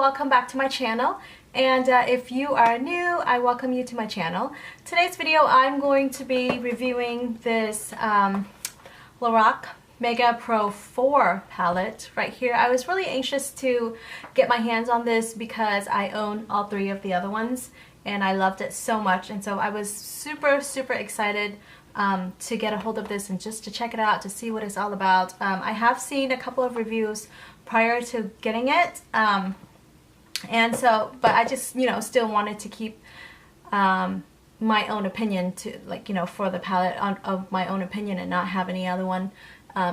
welcome back to my channel. And if you are new, I welcome you to my channel. Today's video, I'm going to be reviewing this Lorac Mega Pro 4 palette right here. I was really anxious to get my hands on this because I own all three of the other ones and I loved it so much, and so I was super excited to get a hold of this and just to check it out, to see what it's all about. I have seen a couple of reviews prior to getting it, and so, but I just, still wanted to keep my own opinion to, for the palette of my own opinion and not have any other one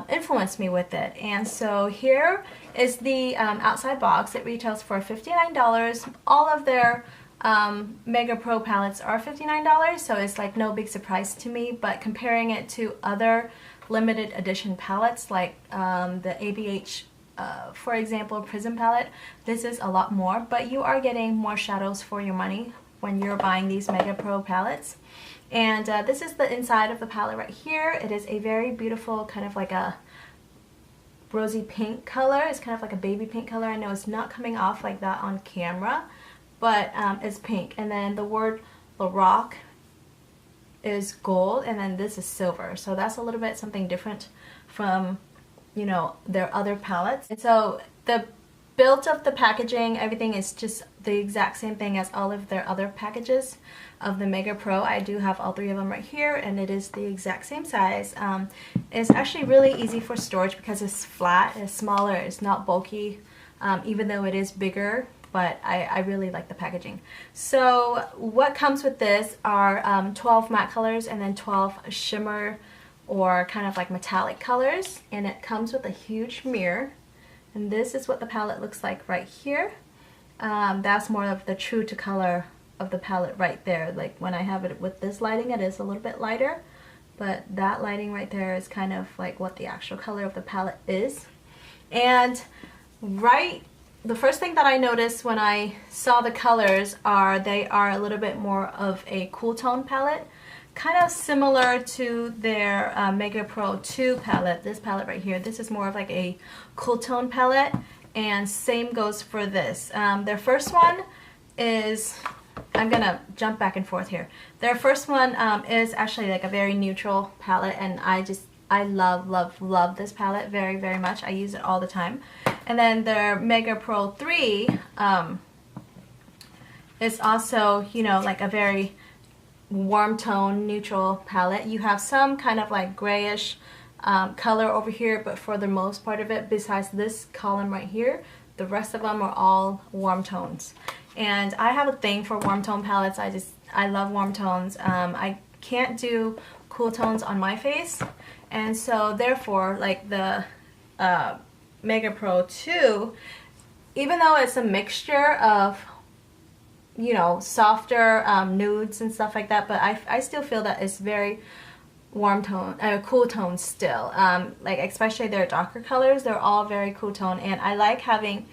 influence me with it. And so here is the outside box. It retails for $59. All of their Mega Pro palettes are $59, so it's like no big surprise to me, but comparing it to other limited edition palettes like the ABH for example, Prism palette, this is a lot more, but you are getting more shadows for your money when you're buying these Mega Pro palettes. And this is the inside of the palette right here. It is a very beautiful kind of like a rosy pink color. It's kind of like a baby pink color. I know it's not coming off like that on camera, but it's pink. And then the word Lorac is gold, and then this is silver. So that's a little bit something different from their other palettes. And so the build of the packaging, everything is just the exact same thing as all of their other packages of the Mega Pro. I do have all three of them right here, and it is the exact same size. It's actually really easy for storage because it's flat, it's smaller, it's not bulky, even though it is bigger, but I really like the packaging. So what comes with this are 12 matte colors and then 12 shimmer or kind of like metallic colors, and it comes with a huge mirror, and this is what the palette looks like right here. That's more of the true to color of the palette right there. Like when I have it with this lighting, it is a little bit lighter, but that lighting right there is kind of like what the actual color of the palette is. And the first thing that I noticed when I saw the colors are they are a little bit more of a cool tone palette, kind of similar to their Mega Pro 2 palette. This palette right here, this is more of like a cool tone palette, and same goes for this. Their first one is, I'm gonna jump back and forth here. Their first one is actually like a very neutral palette, and I love this palette very much. I use it all the time. And then their Mega Pro 3 is also, like a very warm tone neutral palette. You have some kind of like grayish color over here, but for the most part of it, besides this column right here, the rest of them are all warm tones. And I have a thing for warm tone palettes. I love warm tones. I can't do cool tones on my face, and so therefore, like the Mega Pro 2, even though it's a mixture of softer nudes and stuff like that, but I still feel that it's very warm tone, cool tone still. Like especially their darker colors, they're all very cool tone, and I like having,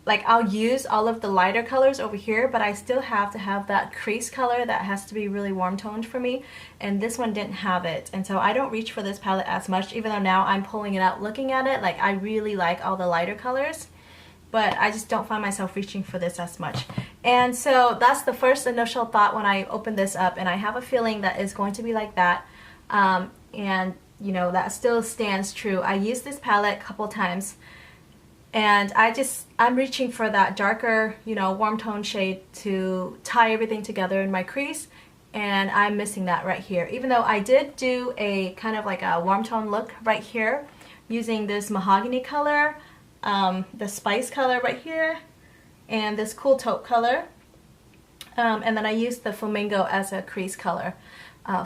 like, I'll use all of the lighter colors over here, but I still have to have that crease color that has to be really warm toned for me, and this one didn't have it, and so I don't reach for this palette as much, even though now I'm pulling it out looking at it, like I really like all the lighter colors, but I just don't find myself reaching for this as much. And so that's the first initial thought when I opened this up, and I have a feeling that it's going to be like that. And that still stands true. I used this palette a couple times, and I'm reaching for that darker, warm tone shade to tie everything together in my crease, and I'm missing that right here. Even though I did do a kind of like a warm tone look right here using this mahogany color, the spice color right here, and this cool taupe color, and then I used the flamingo as a crease color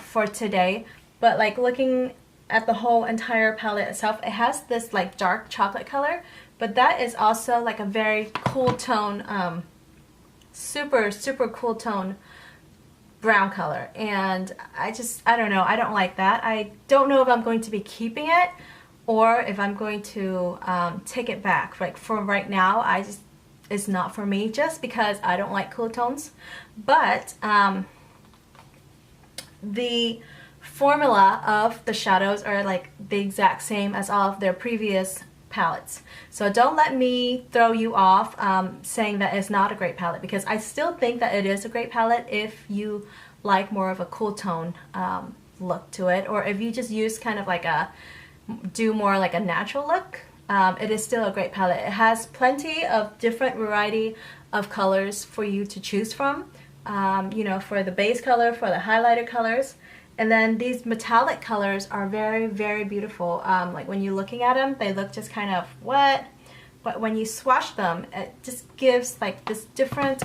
for today. But like looking at the whole entire palette itself, it has this like dark chocolate color, but that is also like a very cool tone, super cool tone brown color, and I don't know, I don't like that. I don't know if I'm going to be keeping it or if I'm going to take it back. Like for right now, it's not for me, just because I don't like cool tones. But the formula of the shadows are like the exact same as all of their previous palettes. So don't let me throw you off saying that it's not a great palette, because I still think that it is a great palette if you like more of a cool tone look to it, or if you just use kind of like do more like a natural look. It is still a great palette. It has plenty of different variety of colors for you to choose from, you know, for the base color, for the highlighter colors. And then these metallic colors are very, very beautiful. Like when you're looking at them, they look just kind of wet, but when you swatch them, it just gives like this different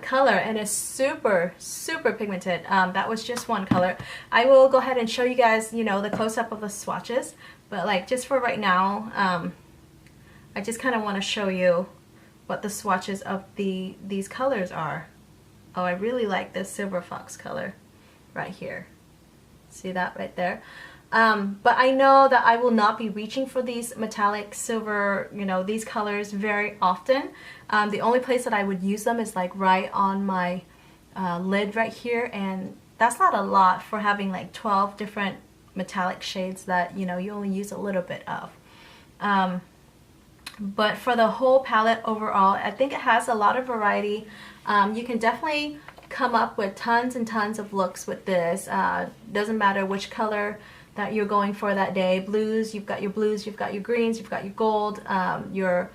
color, and it's super, super pigmented. That was just one color. I will go ahead and show you guys, you know, the close-up of the swatches, but like just for right now, I just kind of want to show you what the swatches of these colors are. Oh, I really like this silver fox color right here. See that right there? But I know that I will not be reaching for these metallic silver, you know, these colors very often. The only place that I would use them is like right on my lid right here, and that's not a lot for having like 12 different metallic shades that, you know, you only use a little bit of. But for the whole palette overall, I think it has a lot of variety. You can definitely come up with tons and tons of looks with this. Doesn't matter which color that you're going for that day. Blues, you've got your blues, you've got your greens, you've got your gold, your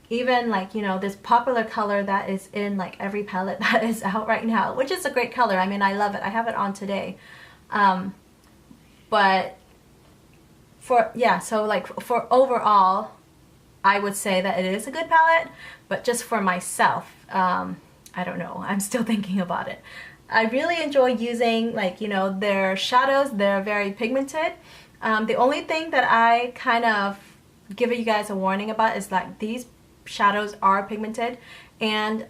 even like, you know, this popular color that is in like every palette that is out right now, which is a great color. I mean, I love it. I have it on today. But for, yeah, so like for overall, I would say that it is a good palette, but just for myself, I don't know. I'm still thinking about it. I really enjoy using, like, you know, their shadows. They're very pigmented. The only thing that I kind of give you guys a warning about is that these shadows are pigmented, and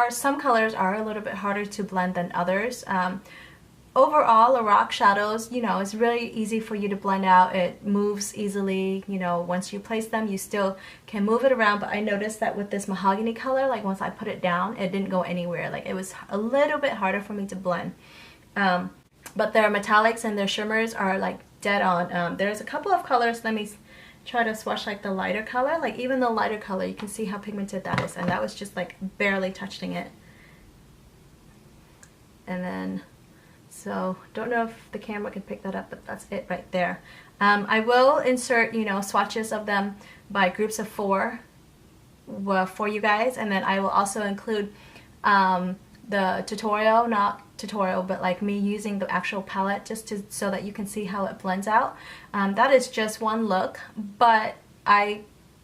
some colors are a little bit harder to blend than others. Overall, Lorac shadows, you know, it's really easy for you to blend out. It moves easily, you know, once you place them, you still can move it around. But I noticed that with this mahogany color, like once I put it down, it didn't go anywhere. Like it was a little bit harder for me to blend. But their metallics and their shimmers are like dead on. There's a couple of colors. Let me try to swatch like the lighter color. Like even the lighter color, you can see how pigmented that is. And that was just like barely touching it. And then, so don't know if the camera can pick that up, but that's it right there. I will insert, you know, swatches of them by groups of 4 for you guys, and then I will also include the tutorial, not tutorial, but like me using the actual palette just so that you can see how it blends out. That is just one look, but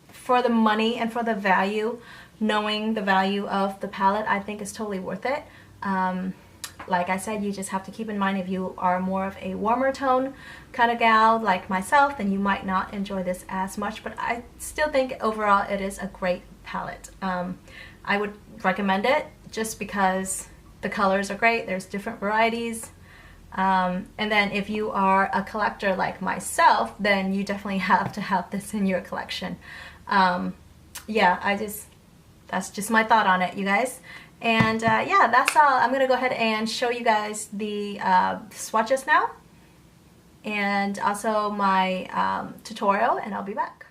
for the money and for the value, knowing the value of the palette, I think is totally worth it. Like I said, you just have to keep in mind if you are more of a warmer tone kind of gal like myself, then you might not enjoy this as much, but I still think overall it is a great palette. I would recommend it just because the colors are great, there's different varieties, and then if you are a collector like myself, then you definitely have to have this in your collection. Yeah, that's just my thought on it, you guys. And yeah, that's all. I'm gonna go ahead and show you guys the swatches now, and also my tutorial, and I'll be back.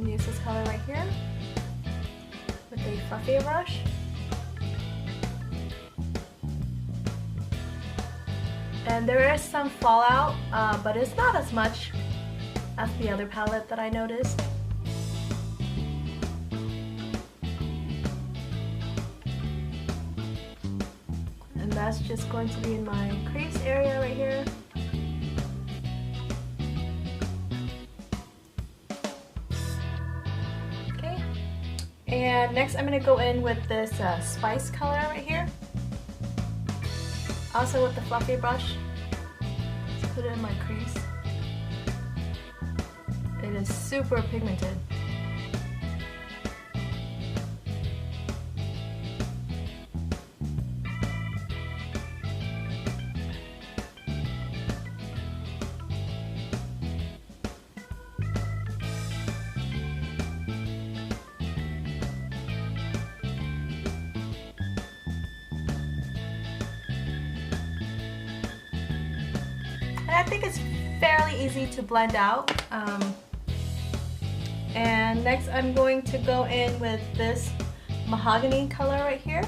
Use this color right here with a fluffy brush. And there is some fallout, but it's not as much as the other palette that I noticed. And that's just going to be in my crease area right here. And next I'm going to go in with this spice color right here. Also with the fluffy brush. Just put it in my crease. It is super pigmented. think it's fairly easy to blend out. And next I'm going to go in with this mahogany color right here.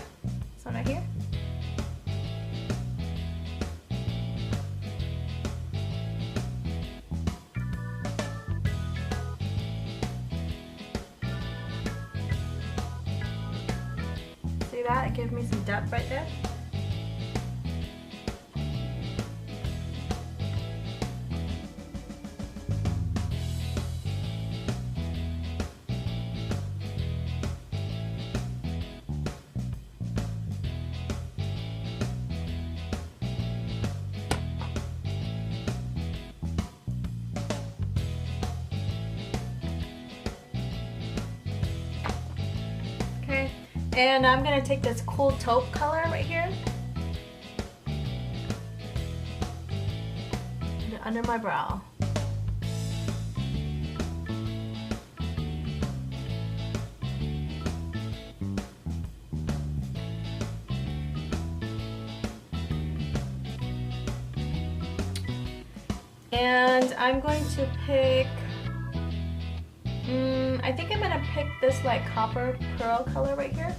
This one right here. See that? It gives me some depth right there. Okay, and I'm going to take this cool taupe color right here, put it under my brow. And I'm going to pick, I think I'm going to pick this like copper pearl color right here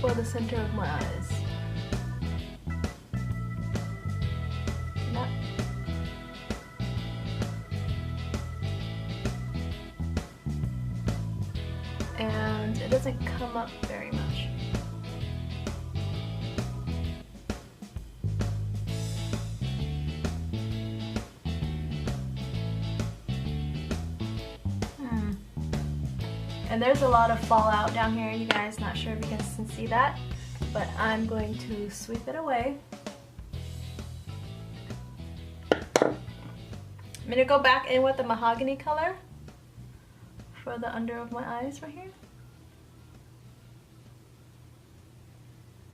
for the center of my eyes. That. And it doesn't come up very much. And there's a lot of fallout down here, you guys. Not sure if you guys can see that, but I'm going to sweep it away. I'm gonna go back in with the mahogany color for the under of my eyes right here.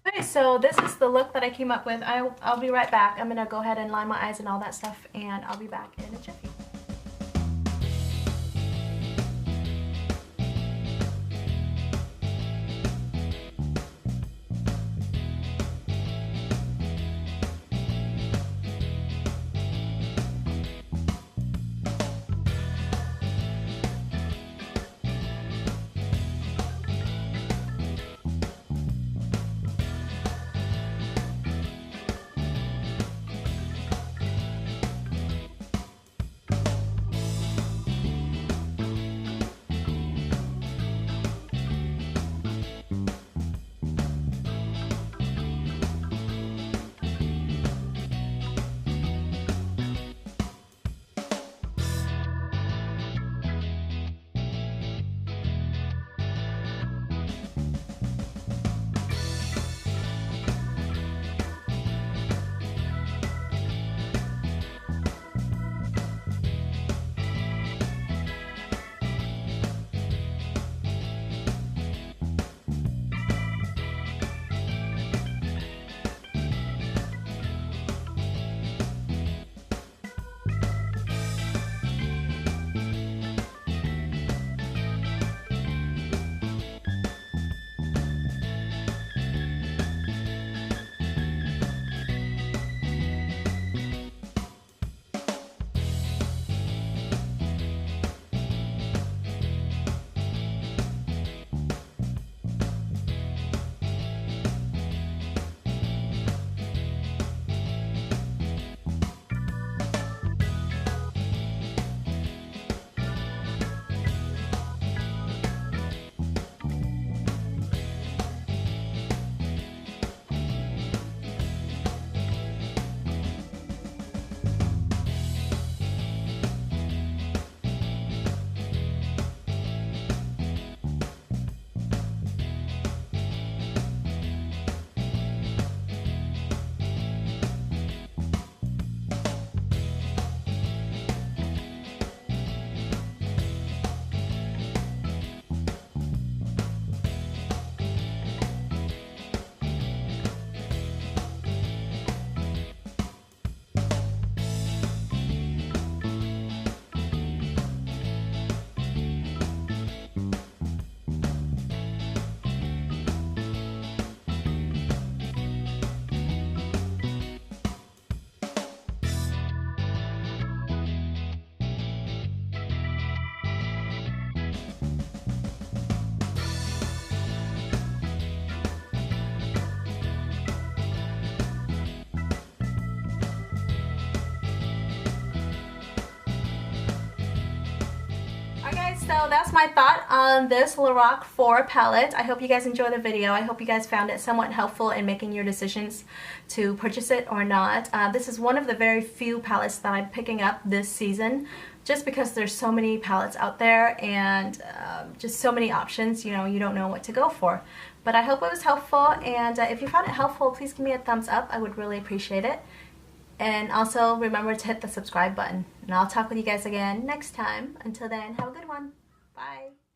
Okay, so this is the look that I came up with. I'll be right back. I'm gonna go ahead and line my eyes and all that stuff, and I'll be back in a jiffy. So that's my thought on this Lorac 4 palette. I hope you guys enjoyed the video. I hope you guys found it somewhat helpful in making your decisions to purchase it or not. This is one of the very few palettes that I'm picking up this season, just because there's so many palettes out there and just so many options, you know, you don't know what to go for. But I hope it was helpful, and if you found it helpful, please give me a thumbs up. I would really appreciate it. And also remember to hit the subscribe button. And I'll talk with you guys again next time. Until then, have a good one. Bye.